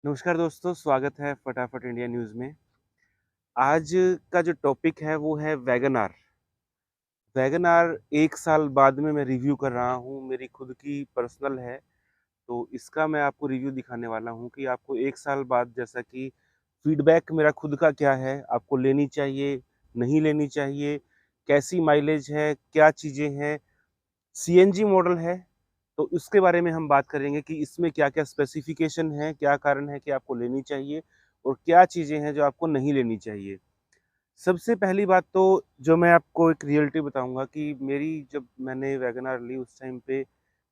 नमस्कार दोस्तों, स्वागत है फटाफट इंडिया न्यूज़ में। आज का जो टॉपिक है वो है वैगन आर। वैगन आर 1 साल बाद में मैं रिव्यू कर रहा हूँ, मेरी खुद की पर्सनल है, तो इसका मैं आपको रिव्यू दिखाने वाला हूँ कि आपको 1 साल बाद जैसा कि फीडबैक मेरा खुद का क्या है, आपको लेनी चाहिए, नहीं लेनी चाहिए, कैसी माइलेज है, क्या चीज़ें हैं, सीएनजी मॉडल है, तो उसके बारे में हम बात करेंगे कि इसमें क्या-क्या स्पेसिफ़िकेशन है, क्या कारण है कि आपको लेनी चाहिए और क्या चीज़ें हैं जो आपको नहीं लेनी चाहिए। सबसे पहली बात तो जो मैं आपको एक रियलिटी बताऊँगा कि मेरी जब मैंने वैगन आर ली उस टाइम पे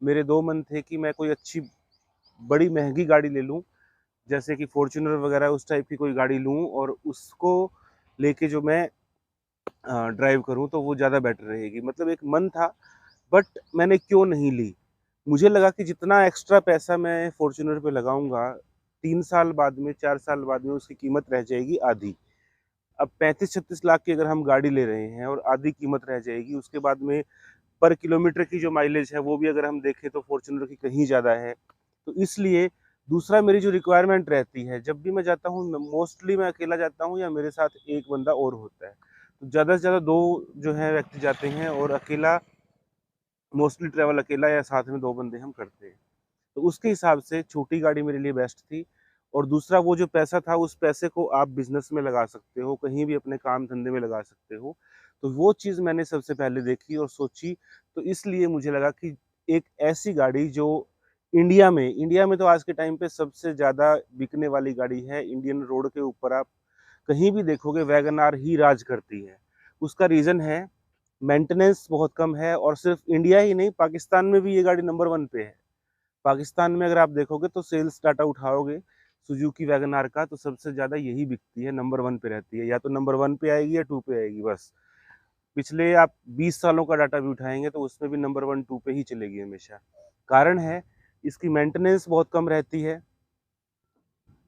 मेरे 2 मन थे कि मैं कोई अच्छी बड़ी महँगी गाड़ी ले लूँ, जैसे कि फॉर्च्यूनर वगैरह उस टाइप की कोई गाड़ी लूँ और उसको लेके जो मैं ड्राइव करूँ तो वो ज़्यादा बेटर रहेगी। मतलब एक मन था, बट मैंने क्यों नहीं ली? मुझे लगा कि जितना एक्स्ट्रा पैसा मैं फॉर्च्यूनर पे लगाऊँगा, 3 साल बाद में, 4 साल बाद में उसकी कीमत रह जाएगी आधी। अब 35-36 लाख की अगर हम गाड़ी ले रहे हैं और आधी कीमत रह जाएगी, उसके बाद में पर किलोमीटर की जो माइलेज है, वो भी अगर हम देखें तो फॉर्च्यूनर की कहीं ज़्यादा है। तो इसलिए दूसरा मेरी जो रिक्वायरमेंट रहती है, जब भी मैं जाता हूँ, मोस्टली मैं अकेला जाता हूँ या मेरे साथ एक बंदा और होता है। तो ज़्यादा से ज़्यादा 2 जो है व्यक्ति जाते हैं और अकेला मोस्टली ट्रैवल अकेला या साथ में 2 बंदे हम करते हैं। तो उसके हिसाब से छोटी गाड़ी मेरे लिए बेस्ट थी और दूसरा वो जो पैसा था उस पैसे को आप बिज़नेस में लगा सकते हो, कहीं भी अपने काम-धंधे में लगा सकते हो। तो वो चीज़ मैंने सबसे पहले देखी और सोची, तो इसलिए मुझे लगा कि एक ऐसी गाड़ी जो इंडिया में तो आज के टाइम पे सबसे ज़्यादा बिकने वाली गाड़ी है, इंडियन रोड के ऊपर आप कहीं भी देखोगे वैगन आर ही राज करती है। उसका रीज़न है मेंटेनेंस बहुत कम है और सिर्फ़ इंडिया ही नहीं, पाकिस्तान में भी ये गाड़ी नंबर 1 पे है। पाकिस्तान में अगर आप देखोगे तो सेल्स डाटा उठाओगे सुजुकी वैगन आर का तो सबसे ज़्यादा यही बिकती है, नंबर 1 पे रहती है। या तो नंबर 1 पे आएगी या 2 पे आएगी बस। पिछले आप 20 सालों का डाटा भी उठाएँगे तो उसमें भी नंबर 1, 2 पे ही चलेगी हमेशा। कारण है इसकी मेंटेनेंस बहुत कम रहती है।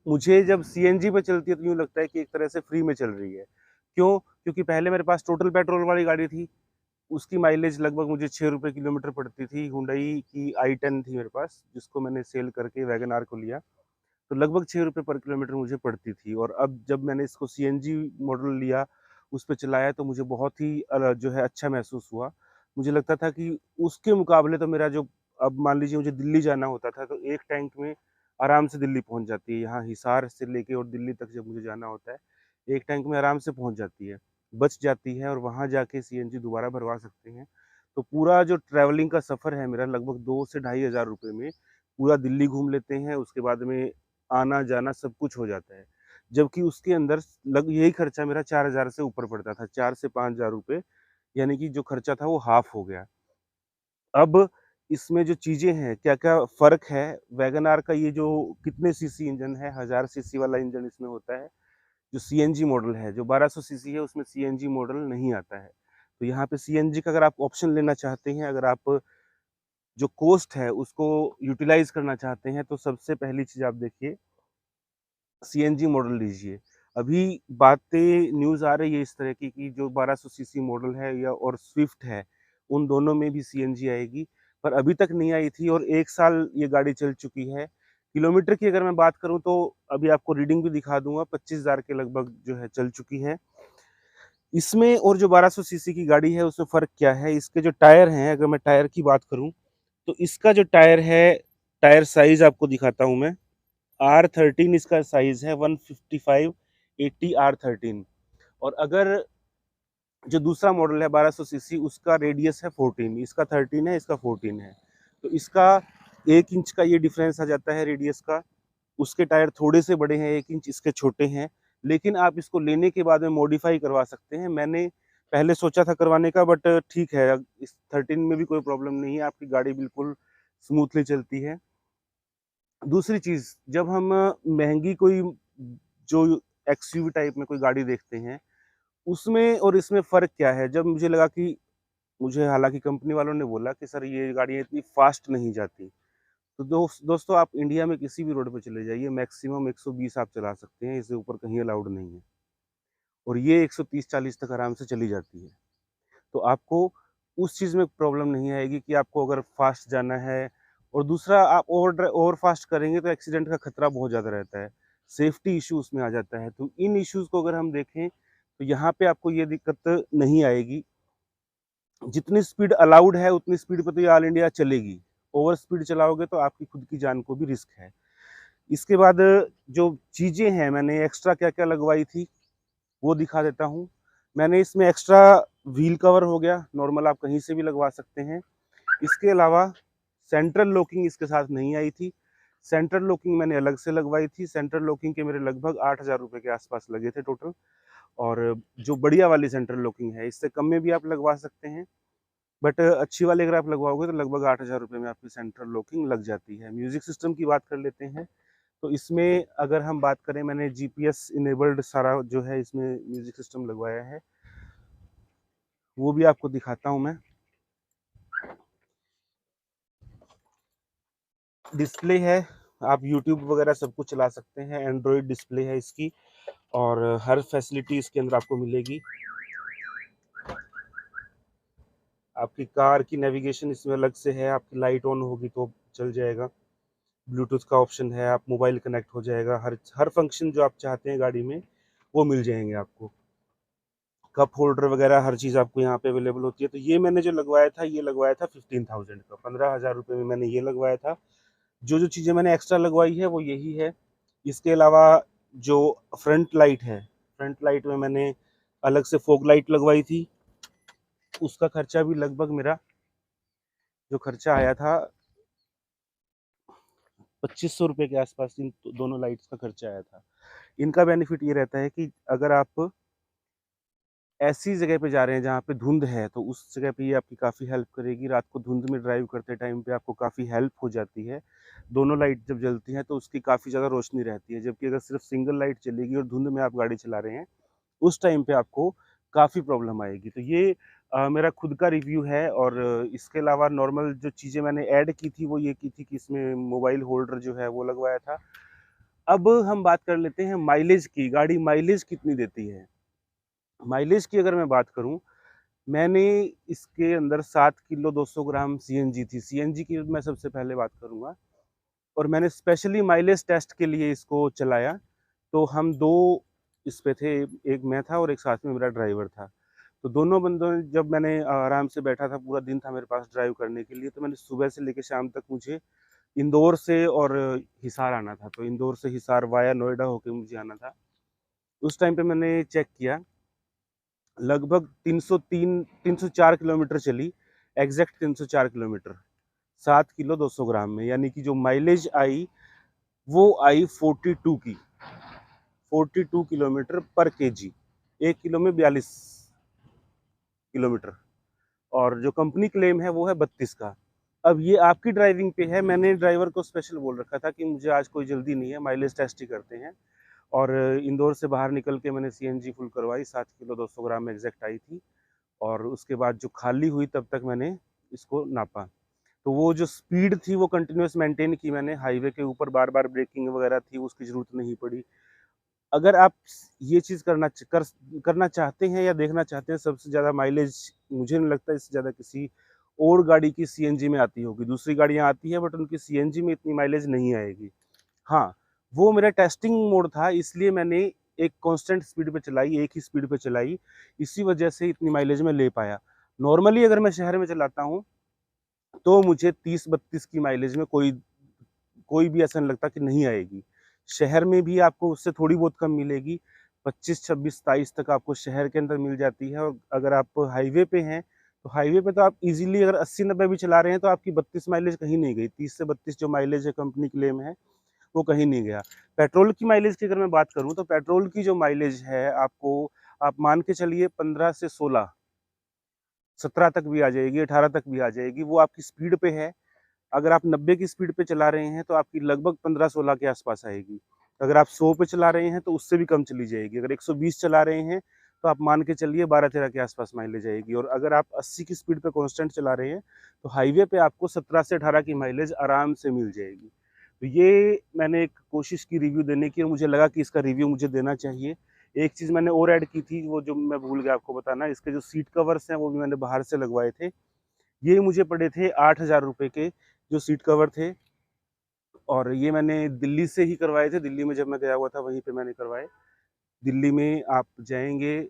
मुझे जब सीएनजी पे चलती है तो यूँ लगता है कि एक तरह से फ्री में चल रही है। क्यों? क्योंकि पहले मेरे पास टोटल पेट्रोल वाली गाड़ी थी। उसकी माइलेज लगभग मुझे ₹6 किलोमीटर पड़ती थी। हुंडई की i10 थी मेरे पास, जिसको मैंने सेल करके वैगन आर को लिया। तो लगभग ₹6 पर किलोमीटर मुझे पड़ती थी और अब जब मैंने इसको सीएनजी मॉडल लिया, उस पे चलाया तो मुझे बहुत ही जो है अच्छा महसूस हुआ। मुझे लगता था कि उसके मुकाबले तो मेरा जो अब मान लीजिए मुझे दिल्ली जाना होता था, तो एक टैंक में आराम से दिल्ली पहुँच जाती है। यहाँ हिसार से लेके और दिल्ली तक जब मुझे जाना होता है, एक टैंक में आराम से पहुँच जाती है, बच जाती है और वहाँ जाके सीएनजी दोबारा भरवा सकते हैं। तो पूरा जो ट्रैवलिंग का सफ़र है मेरा लगभग 2 से ₹2500 में पूरा दिल्ली घूम लेते हैं, उसके बाद में आना-जाना सब कुछ हो जाता है। जबकि उसके अंदर लग यही खर्चा मेरा 4000 से ऊपर पड़ता था, 4 से ₹5000 यानी कि जो खर्चा था वो हाफ़ हो गया। अब इसमें जो चीज़ें हैं, क्या-क्या फ़र्क है, वैगन आर का ये जो कितने सीसी इंजन है, 1000 सीसी वाला इंजन इसमें होता है। जो सीएनजी मॉडल है, जो 1200 सीसी है उसमें सीएनजी मॉडल नहीं आता है। तो यहाँ पे सीएनजी का अगर आप ऑप्शन लेना चाहते हैं, अगर आप जो कॉस्ट है उसको यूटिलाइज़ करना चाहते हैं, तो सबसे पहली चीज़ आप देखिए सीएनजी मॉडल लीजिए। अभी बातें न्यूज़ आ रही है इस तरह की कि जो 1200 सीसी मॉडल है या और स्विफ्ट है, उन दोनों में भी सीएनजी आएगी, पर अभी तक नहीं आई थी और 1 साल ये गाड़ी चल चुकी है। किलोमीटर की अगर मैं बात करूँ तो अभी आपको रीडिंग भी दिखा दूँगा, 25,000 के लगभग जो है चल चुकी है। इसमें और जो 1200 सीसी की गाड़ी है उसमें फ़र्क क्या है? इसके जो टायर हैं, अगर मैं टायर की बात करूँ, तो इसका जो टायर है, टायर साइज़ आपको दिखाता हूँ मैं। R13 इसका साइज़ है 155/80 R13 और अगर जो दूसरा मॉडल है 1200 सीसी उसका रेडियस है 14, इसका 13 है, इसका 14 है। तो इसका 1 इंच का ये डिफ़रेंस आ जाता है रेडियस का। उसके टायर थोड़े से बड़े हैं 1 इंच, इसके छोटे हैं, लेकिन आप इसको लेने के बाद में मॉडिफ़ाई करवा सकते हैं। मैंने पहले सोचा था करवाने का बट ठीक है, इस 13 में भी कोई प्रॉब्लम नहीं है, आपकी गाड़ी बिल्कुल स्मूथली चलती है। दूसरी चीज़, जब हम महँगी कोई जो एक्सयूवी टाइप में कोई गाड़ी देखते हैं, उसमें और इसमें फ़र्क क्या है? जब मुझे लगा कि मुझे हालाँकि कंपनी वालों ने बोला कि सर ये गाड़ियाँ इतनी फ़ास्ट नहीं जाती। तो दोस्तों आप इंडिया में किसी भी रोड पे चले जाइए, मैक्सिमम 120 आप चला सकते हैं, इससे ऊपर कहीं अलाउड नहीं है। और ये 130-40 तक आराम से चली जाती है। तो आपको उस चीज़ में प्रॉब्लम नहीं आएगी कि आपको अगर फ़ास्ट जाना है और दूसरा आप ओवर फास्ट करेंगे तो एक्सीडेंट का खतरा बहुत ज़्यादा रहता है, सेफ्टी इशू उसमें आ जाता है। तो इन इश्यूज़ को अगर हम देखें तो यहाँ पे आपको ये दिक्कत नहीं आएगी। जितनी स्पीड अलाउड है उतनी स्पीड पे तो ये ऑल इंडिया चलेगी। ओवर स्पीड चलाओगे तो आपकी खुद की जान को भी रिस्क है। इसके बाद जो चीज़ें हैं मैंने एक्स्ट्रा क्या-क्या लगवाई थी वो दिखा देता हूँ। मैंने इसमें एक्स्ट्रा व्हील कवर हो गया, नॉर्मल आप कहीं से भी लगवा सकते हैं। इसके अलावा सेंट्रल लॉकिंग इसके साथ नहीं आई थी। सेंट्रल लॉकिंग मैंने अलग से लगवाई थी। सेंट्रल लॉकिंग के मेरे लगभग 8,000 रुपए के आस-पास लगे थे टोटल। और जो बढ़िया वाली सेंट्रल लॉकिंग है, इससे कम में भी आप लगवा सकते हैं। बट अच्छी वाली अगर आप लगवाओगे तो लगभग 8,000 रुपए में आपकी सेंट्रल लॉकिंग लग जाती है। म्यूज़िक सिस्टम की बात कर लेते हैं। तो इसमें अगर हम बात करें, मैंने जीपीएस इनेबल्ड सारा जो है इसमें म्यूज़िक सिस्टम लगवाया है। वो भी आपको दिखाता हूँ मैं। डिस्प्ले है, आप यूट्यूब वगैरह सब कुछ चला सकते हैं। एंड्रॉयड डिस्प्ले है इसकी और हर फैसिलिटी इसके अंदर आपको मिलेगी। आपकी कार की नेविगेशन इसमें अलग से है, आपकी लाइट ऑन होगी तो चल जाएगा। ब्लूटूथ का ऑप्शन है, आप मोबाइल कनेक्ट हो जाएगा। हर हर फंक्शन जो आप चाहते हैं गाड़ी में वो मिल जाएंगे आपको। कप होल्डर वगैरह हर चीज़ आपको यहाँ पे अवेलेबल होती है। तो ये मैंने जो लगवाया था, ये लगवाया था 15,000 का, 15,000 रुपये में मैंने ये लगवाया था। जो चीज़ें मैंने एक्स्ट्रा लगवाई है वो यही है। इसके अलावा जो फ्रंट लाइट है, फ्रंट लाइट में मैंने अलग से फॉग लाइट लगवाई थी। उसका खर्चा भी लगभग मेरा जो खर्चा आया था 2500 रुपये के आसपास, इन दोनों लाइट्स का खर्चा आया था। इनका बेनिफिट ये रहता है कि अगर आप ऐसी जगह पे जा रहे हैं जहाँ पे धुंध है तो उस जगह पे ये आपकी काफ़ी हेल्प करेगी। रात को धुंध में ड्राइव करते टाइम पे आपको काफ़ी हेल्प हो जाती है। दोनों लाइट जब जलती हैं तो उसकी काफ़ी ज़्यादा रोशनी रहती है, जबकि अगर सिर्फ सिंगल लाइट चलेगी और धुंध में आप गाड़ी चला रहे हैं उस टाइम पे आपको काफ़ी प्रॉब्लम आएगी। तो ये मेरा खुद का रिव्यू है। और इसके अलावा नॉर्मल जो चीज़ें मैंने ऐड की थी वो ये की थी कि इसमें मोबाइल होल्डर जो है वो लगवाया था। अब हम बात कर लेते हैं माइलेज की। गाड़ी माइलेज कितनी देती है? माइलेज की अगर मैं बात करूँ, मैंने इसके अंदर 7 किलो 200 ग्राम सीएनजी थी। सीएनजी की मैं सबसे पहले बात करूँगा और मैंने स्पेशली माइलेज टेस्ट के लिए इसको चलाया। तो हम 2 इस पे थे, एक मैं था और एक साथ में मेरा ड्राइवर था। तो दोनों बंदों ने, जब मैंने आराम से बैठा था, पूरा दिन था मेरे पास ड्राइव करने के लिए, तो मैंने सुबह से लेके शाम तक मुझे इंदौर से और हिसार आना था। तो इंदौर से हिसार वाया नोएडा होके मुझे आना था। उस टाइम पे मैंने चेक किया, लगभग 303 304 किलोमीटर चली, एग्जैक्ट 304 किलोमीटर 7 किलो 200 ग्राम में। यानी कि जो माइलेज आई वो आई 42 की, 42 किलोमीटर पर केजी। 1 किलो में 42 किलोमीटर। और जो कंपनी क्लेम है वो है 32 का। अब ये आपकी ड्राइविंग पे है। मैंने ड्राइवर को स्पेशल बोल रखा था कि मुझे आज कोई जल्दी नहीं है, माइलेज टेस्ट ही करते हैं। और इंदौर से बाहर निकल के मैंने सीएनजी फुल करवाई, 7 किलो 200 ग्राम में एग्जैक्ट आई थी। और उसके बाद जो खाली हुई तब तक मैंने इसको नापा। तो वो जो स्पीड थी वो कंटिन्यूस मेंटेन की मैंने। हाईवे के ऊपर बार बार ब्रेकिंग वगैरह थी, उसकी ज़रूरत नहीं पड़ी। अगर आप ये चीज़ करना चाहते हैं या देखना चाहते हैं, सबसे ज़्यादा माइलेज मुझे नहीं लगता इससे ज़्यादा किसी और गाड़ी की सीएनजी में आती होगी। दूसरी गाड़ियाँ आती हैं बट उनकी सीएनजी में इतनी माइलेज नहीं आएगी। हाँ, वो मेरा टेस्टिंग मोड था, इसलिए मैंने एक कांस्टेंट स्पीड पे चलाई, एक ही स्पीड पे चलाई। इसी वजह से इतनी माइलेज मैं ले पाया। नॉर्मली अगर मैं शहर में चलाता हूँ तो मुझे 30-32 की माइलेज में कोई कोई भी ऐसा नहीं लगता कि नहीं आएगी। शहर में भी आपको उससे थोड़ी बहुत कम मिलेगी। 25, 26, 27 तक आपको शहर के अंदर मिल जाती है। और अगर आप हाईवे पे हैं, तो हाईवे पे तो आप ईज़िली अगर 80-90 भी चला रहे हैं तो आपकी 32 माइलेज कहीं नहीं गई। 30 से 32 जो माइलेज है कंपनी क्लेम है, वो कहीं नहीं गया। पेट्रोल की माइलेज की अगर मैं बात करूँ तो पेट्रोल की जो माइलेज है आपको, आप मान के चलिए 15 से 16, 17 तक भी आ जाएगी, 18 तक भी आ जाएगी। वो आपकी स्पीड पे है। अगर आप 90 की स्पीड पे चला रहे हैं तो आपकी लगभग 15-16 के आसपास आएगी। अगर आप 100 पे चला रहे हैं तो उससे भी कम चली जाएगी। अगर 120 चला रहे हैं तो आप मान के चलिए 12-13 के आसपास माइलेज आएगी। और अगर आप 80 की स्पीड पे कांस्टेंट चला रहे हैं तो हाईवे पे आपको 17 से 18 की माइलेज आराम से मिल जाएगी। तो ये मैंने एक कोशिश की रिव्यू देने की और मुझे लगा कि इसका रिव्यू मुझे देना चाहिए। एक चीज़ मैंने और ऐड की थी, वो जो मैं भूल गया आपको बताना, इसके जो सीट कवर्स हैं वो भी मैंने बाहर से लगवाए थे। ये मुझे पड़े थे 8,000 रुपए के, जो सीट कवर थे, और ये मैंने दिल्ली से ही करवाए थे। दिल्ली में जब मैं गया हुआ था वहीं पे मैंने करवाए। दिल्ली में आप जाएँगे,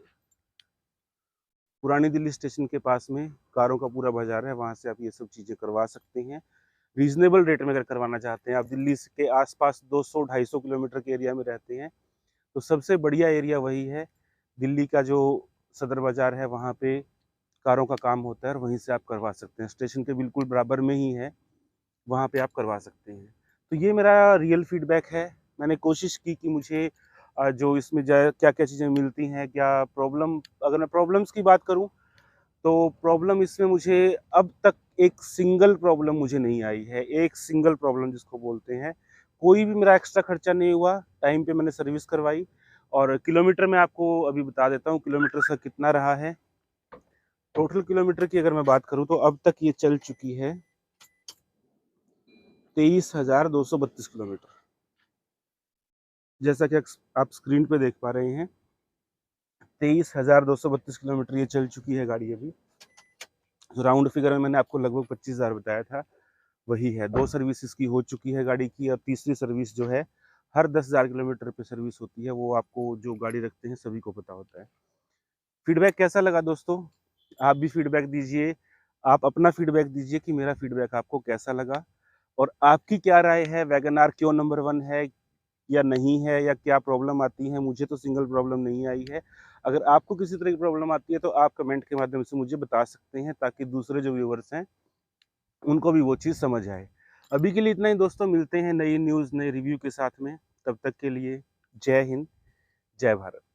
पुरानी दिल्ली स्टेशन के पास में कारों का पूरा बाज़ार है, वहाँ से आप ये सब चीज़ें करवा सकते हैं। रीज़नेबल रेट में अगर करवाना चाहते हैं, आप दिल्ली के आस-पास 200-250 किलोमीटर के एरिया में रहते हैं, तो सबसे बढ़िया एरिया वही है। दिल्ली का जो सदर बाज़ार है, वहाँ पे कारों का काम होता है और वहीं से आप करवा सकते हैं। स्टेशन के बिल्कुल बराबर में ही है, वहाँ पे आप करवा सकते हैं। तो ये मेरा रियल फीडबैक है। मैंने कोशिश की कि मुझे जो इसमें क्या-क्या चीज़ें मिलती हैं, क्या प्रॉब्लम, अगर मैं प्रॉब्लम्स की बात करूँ, तो प्रॉब्लम इसमें मुझे अब तक एक सिंगल प्रॉब्लम मुझे नहीं आई है। एक सिंगल प्रॉब्लम जिसको बोलते हैं। कोई भी मेरा एक्स्ट्रा खर्चा नहीं हुआ, टाइम पे मैंने सर्विस करवाई, और किलोमीटर मैं आपको अभी बता देता हूँ किलोमीटर इसका कितना रहा है। टोटल किलोमीटर की अगर मैं बात करूँ तो अब तक ये चल चुकी है 23,232 किलोमीटर। जैसा कि आप स्क्रीन पे देख पा रहे हैं, 23,232 किलोमीटर ये चल चुकी है गाड़ी अभी। जो राउंड फिगर में मैंने आपको लगभग 25,000 बताया था, वही है। 2 सर्विसेज़ की हो चुकी है गाड़ी की, और तीसरी सर्विस जो है, हर 10,000 किलोमीटर पे सर्विस होती है। वो आपको जो गाड़ी रखते हैं सभी को पता होता है। फीडबैक कैसा लगा दोस्तों? आप भी फीडबैक दीजिए। आप अपना फीडबैक दीजिए कि मेरा फीडबैक आपको कैसा लगा, और आपकी क्या राय है, वैगन आर क्यों नंबर 1 है या नहीं है, या क्या प्रॉब्लम आती है? मुझे तो सिंगल प्रॉब्लम नहीं आई है। अगर आपको किसी तरह की प्रॉब्लम आती है तो आप कमेंट के माध्यम से मुझे बता सकते हैं, ताकि दूसरे जो व्यूअर्स हैं उनको भी वो चीज़ समझ आए। अभी के लिए इतना ही दोस्तों, मिलते हैं नई न्यूज़, नए रिव्यू के साथ में। तब तक के लिए जय हिंद, जय भारत।